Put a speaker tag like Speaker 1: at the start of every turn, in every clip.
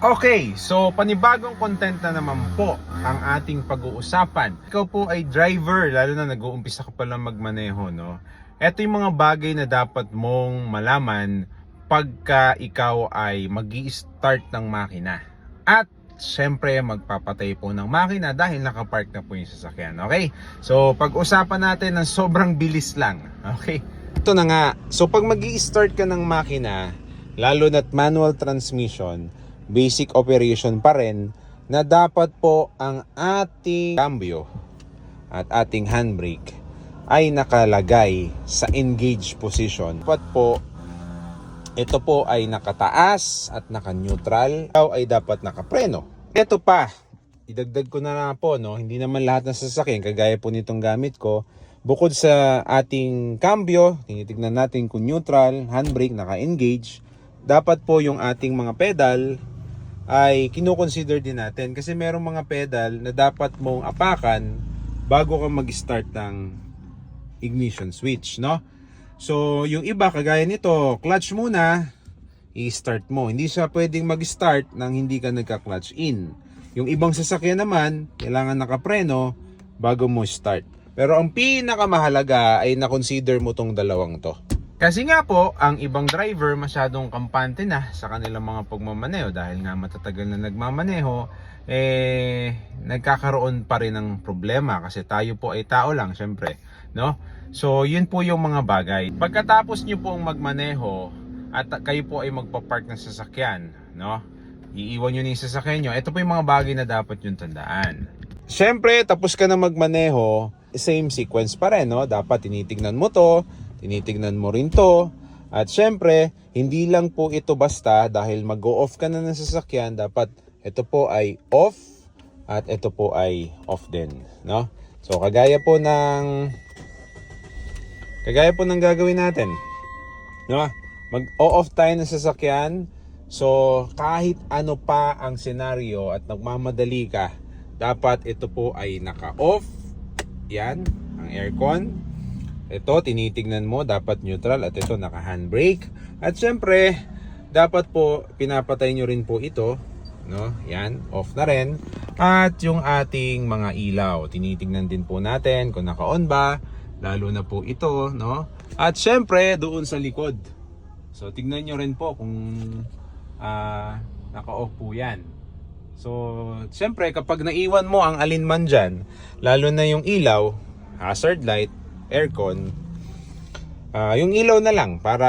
Speaker 1: Okay, so panibagong content na naman po ang ating pag-uusapan. Ikaw po ay driver, lalo na nag-uumpisa ka pa lang magmaneho, no? Ito yung mga bagay na dapat mong malaman pagka ikaw ay mag-i-start ng makina. At syempre magpapatay po ng makina dahil nakapark na po yung sasakyan, okay? So pag-usapan natin ng sobrang bilis lang, okay? Ito na nga, so pag mag-i-start ka ng makina, lalo na't manual transmission, basic operation pa rin, na dapat po ang ating cambio at ating handbrake ay nakalagay sa engage position. Dapat po ito po ay nakataas at naka-neutral, ay dapat nakapreno. Ito pa, idagdag ko na po, no, hindi naman lahat ng sasakyan kagaya po nitong gamit ko. Bukod sa ating cambio, tinitignan natin kung neutral, handbrake, naka-engage. Dapat po yung ating mga pedal ay kino-consider din natin kasi merong mga pedal na dapat mong apakan bago ka mag-start ng ignition switch, no? So, yung iba kagaya nito, clutch muna, i-start mo. Hindi siya pwedeng mag-start nang hindi ka nagka-clutch in. Yung ibang sasakyan naman, kailangan nakapreno bago mo start. Pero ang pinakamahalaga ay na-consider mo tong dalawang to. Kasi nga po, ang ibang driver masyadong kampante na sa kanilang mga pagmamaneho dahil nga matatagal na nagmamaneho, nagkakaroon pa rin ng problema kasi tayo po ay tao lang, syempre, no? So, yun po yung mga bagay. Pagkatapos nyo pong magmaneho at kayo po ay magpapark ng sasakyan, no? Iiwan nyo na yung sasakyan nyo. Ito po yung mga bagay na dapat yung tandaan. Syempre, tapos ka na magmaneho, same sequence pa rin, no? Dapat tinitignan mo to, tinitignan mo rin to. At syempre, hindi lang po ito basta dahil mag-go-off ka na ng sasakyan, dapat ito po ay off at ito po ay off din, no? So kagaya po ng gagawin natin, no? Mag-off tayo ng sasakyan. So kahit ano pa ang senaryo at nagmamadali ka, dapat ito po ay naka-off. Yan, ang aircon. Ito, tinitignan mo, dapat neutral at ito naka-handbrake. At syempre, dapat po pinapatay nyo rin po ito, no? Yan, off na rin. At yung ating mga ilaw, tinitignan din po natin kung naka-on ba, lalo na po ito, no? At syempre, doon sa likod. So, tignan nyo rin po kung naka-off po yan. So, syempre, kapag naiwan mo ang alinman dyan, lalo na yung ilaw, hazard light, aircon, yung ilaw na lang para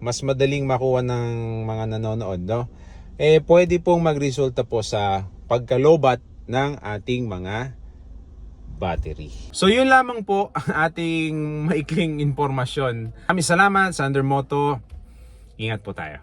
Speaker 1: mas madaling makuha ng mga nanonood, no? Pwede pong magresulta po sa pagkalobat ng ating mga battery. So yun lamang po ang ating maikling impormasyon. Maraming salamat sa Undermoto. Ingat po tayo.